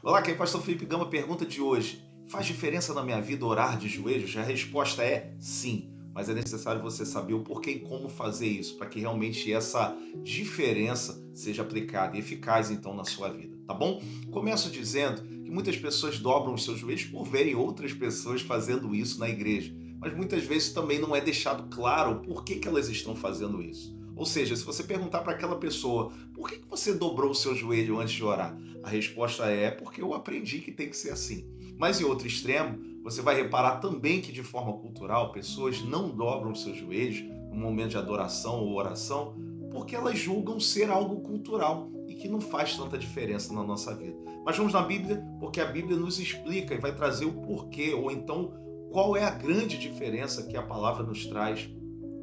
Olá, aqui é o pastor Felipe Gama. Pergunta de hoje: faz diferença na minha vida orar de joelhos? A resposta é sim, mas é necessário você saber o porquê e como fazer isso, para que realmente essa diferença seja aplicada e eficaz então na sua vida, tá bom? Começo dizendo que muitas pessoas dobram os seus joelhos por verem outras pessoas fazendo isso na igreja, mas muitas vezes também não é deixado claro o porquê que elas estão fazendo isso. Ou seja, se você perguntar para aquela pessoa: por que você dobrou o seu joelho antes de orar? A resposta é porque eu aprendi que tem que ser assim. Mas em outro extremo, você vai reparar também que de forma cultural, pessoas não dobram os seus joelhos no momento de adoração ou oração, porque elas julgam ser algo cultural e que não faz tanta diferença na nossa vida. Mas vamos na Bíblia, porque a Bíblia nos explica e vai trazer o porquê, ou então qual é a grande diferença que a palavra nos traz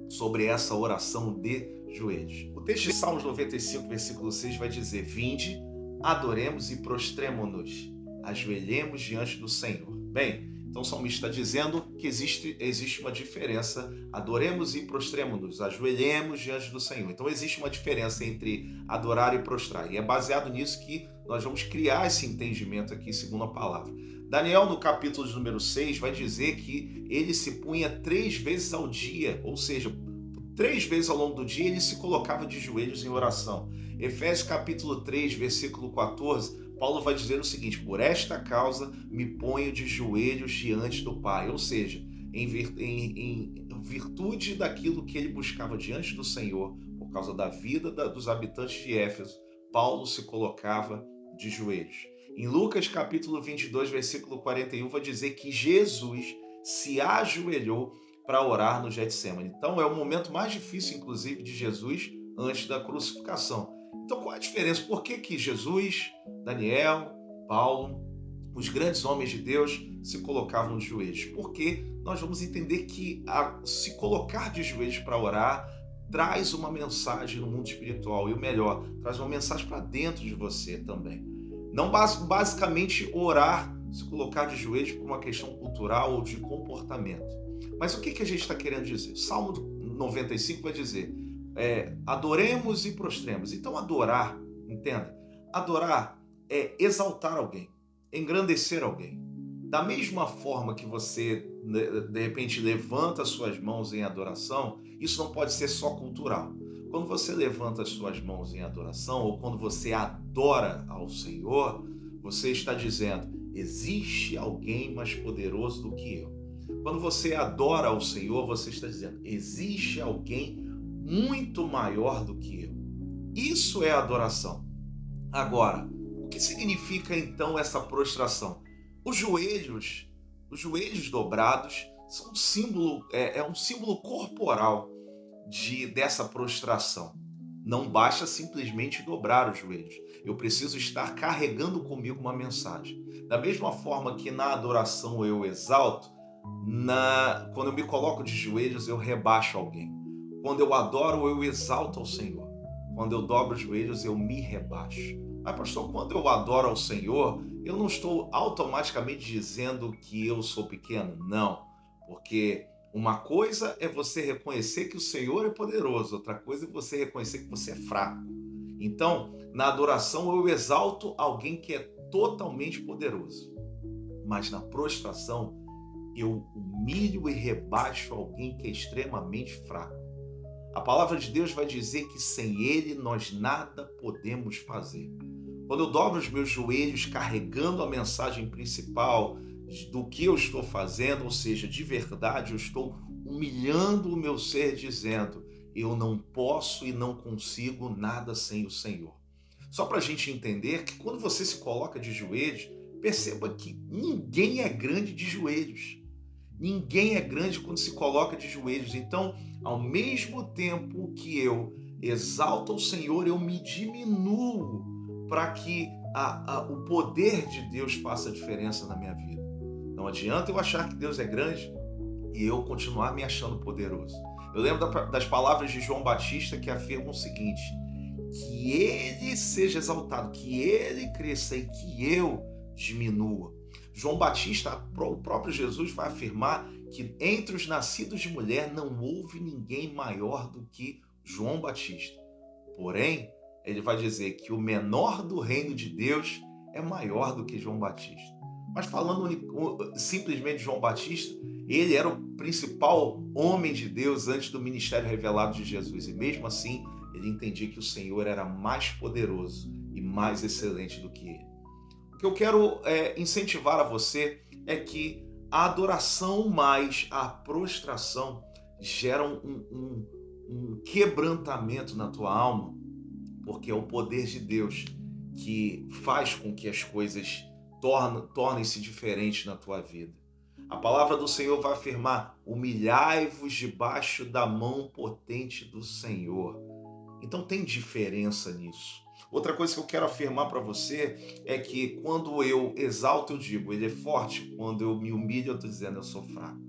sobre essa oração de joelhos. O texto de Salmos 95, versículo 6 vai dizer: Vinde, adoremos e prostremo-nos, ajoelhemos diante do Senhor. Bem, então o salmista está dizendo que existe uma diferença. Adoremos e prostremo-nos, ajoelhemos diante do Senhor. Então existe uma diferença entre adorar e prostrar. E é baseado nisso que nós vamos criar esse entendimento aqui, segundo a palavra. Daniel, no capítulo de número 6, vai dizer que ele se punha 3 vezes ao dia, ou seja, 3 vezes ao longo do dia ele se colocava de joelhos em oração. Efésios capítulo 3, versículo 14, Paulo vai dizer o seguinte: por esta causa me ponho de joelhos diante do Pai. Ou seja, em virtude daquilo que ele buscava diante do Senhor, por causa da vida dos habitantes de Éfeso, Paulo se colocava de joelhos. Em Lucas capítulo 22, versículo 41, vai dizer que Jesus se ajoelhou para orar no Getsemane. Então é o momento mais difícil, inclusive, de Jesus antes da crucificação. Então qual é a diferença? Por que que Jesus, Daniel, Paulo, os grandes homens de Deus se colocavam de joelhos? Porque nós vamos entender que se colocar de joelhos para orar traz uma mensagem no mundo espiritual, e o melhor, traz uma mensagem para dentro de você também. Não basicamente orar, se colocar de joelhos por uma questão cultural ou de comportamento. Mas o que que a gente está querendo dizer? Salmo 95 vai dizer: adoremos e prostremos. Então, adorar, entenda, adorar é exaltar alguém, engrandecer alguém. Da mesma forma que você, de repente, levanta as suas mãos em adoração, isso não pode ser só cultural. Quando você levanta as suas mãos em adoração, ou quando você adora ao Senhor, você está dizendo: existe alguém mais poderoso do que eu. Quando você adora ao Senhor, você está dizendo: existe alguém muito maior do que eu. Isso é adoração. Agora, o que significa então essa prostração? Os joelhos, os joelhos dobrados são um símbolo corporal dessa prostração. Não basta simplesmente dobrar os joelhos. Eu preciso estar carregando comigo uma mensagem. Da mesma forma que na adoração eu exalto, quando eu me coloco de joelhos eu rebaixo alguém. Quando eu adoro eu exalto ao Senhor. Quando eu dobro os joelhos eu me rebaixo. Mas pastor, quando eu adoro ao Senhor, eu não estou automaticamente dizendo que eu sou pequeno. Não, porque uma coisa é você reconhecer que o Senhor é poderoso, outra coisa é você reconhecer que você é fraco. Então, na adoração eu exalto alguém que é totalmente poderoso, mas na prostração eu humilho e rebaixo alguém que é extremamente fraco. A palavra de Deus vai dizer que sem Ele nós nada podemos fazer. Quando eu dobro os meus joelhos carregando a mensagem principal do que eu estou fazendo, ou seja, de verdade, eu estou humilhando o meu ser, dizendo: eu não posso e não consigo nada sem o Senhor. Só para a gente entender que quando você se coloca de joelhos, perceba que ninguém é grande de joelhos. Ninguém é grande quando se coloca de joelhos. Então, ao mesmo tempo que eu exalto o Senhor, eu me diminuo para que o poder de Deus faça diferença na minha vida. Não adianta eu achar que Deus é grande e eu continuar me achando poderoso. Eu lembro das palavras de João Batista que afirmam o seguinte: que ele seja exaltado, que ele cresça e que eu diminua. João Batista, o próprio Jesus vai afirmar que entre os nascidos de mulher não houve ninguém maior do que João Batista. Porém, ele vai dizer que o menor do reino de Deus é maior do que João Batista. Mas falando simplesmente de João Batista, ele era o principal homem de Deus antes do ministério revelado de Jesus. E mesmo assim, ele entendia que o Senhor era mais poderoso e mais excelente do que ele. O que eu quero incentivar a você é que a adoração mais a prostração geram um quebrantamento na tua alma, porque é o poder de Deus que faz com que as coisas tornem-se diferentes na tua vida. A palavra do Senhor vai afirmar: humilhai-vos debaixo da mão potente do Senhor. Então tem diferença nisso. Outra coisa que eu quero afirmar para você é que quando eu exalto, eu digo, ele é forte. Quando eu me humilho, eu estou dizendo, eu sou fraco.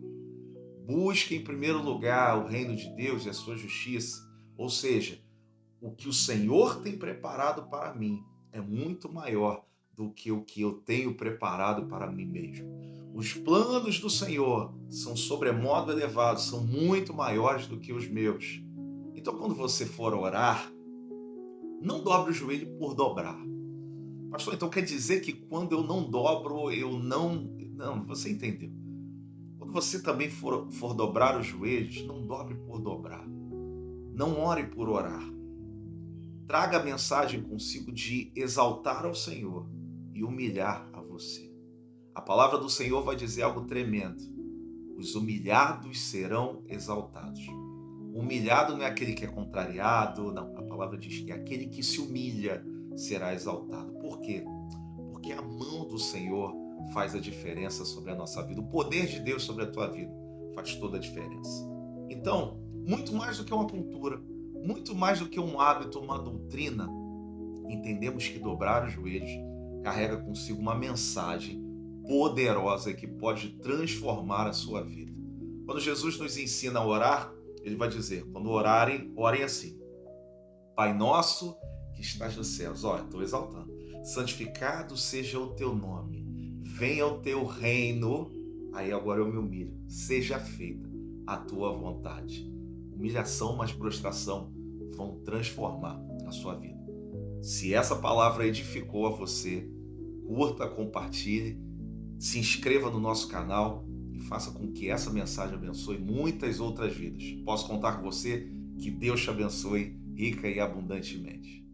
Busque em primeiro lugar o reino de Deus e a sua justiça. Ou seja, o que o Senhor tem preparado para mim é muito maior do que o que eu tenho preparado para mim mesmo. Os planos do Senhor são sobremodo elevados, são muito maiores do que os meus. Então, quando você for orar, não dobre o joelho por dobrar. Pastor, então quer dizer que quando eu não dobro, eu não... Não, você entendeu. Quando você também for dobrar os joelhos, não dobre por dobrar. Não ore por orar. Traga a mensagem consigo de exaltar ao Senhor e humilhar a você. A palavra do Senhor vai dizer algo tremendo. Os humilhados serão exaltados. O humilhado não é aquele que é contrariado, não. A palavra diz que aquele que se humilha será exaltado. Por quê? Porque a mão do Senhor faz a diferença sobre a nossa vida. O poder de Deus sobre a tua vida faz toda a diferença. Então, muito mais do que uma cultura, muito mais do que um hábito, uma doutrina, entendemos que dobrar os joelhos carrega consigo uma mensagem poderosa que pode transformar a sua vida. Quando Jesus nos ensina a orar, ele vai dizer, quando orarem, orem assim. Pai nosso que estás nos céus, estou exaltando. Santificado seja o teu nome. Venha o teu reino. Aí agora eu me humilho. Seja feita a tua vontade. Humilhação mais prostração vão transformar a sua vida. Se essa palavra edificou a você, curta, compartilhe, se inscreva no nosso canal e faça com que essa mensagem abençoe muitas outras vidas. Posso contar com você? Que Deus te abençoe rica e abundantemente.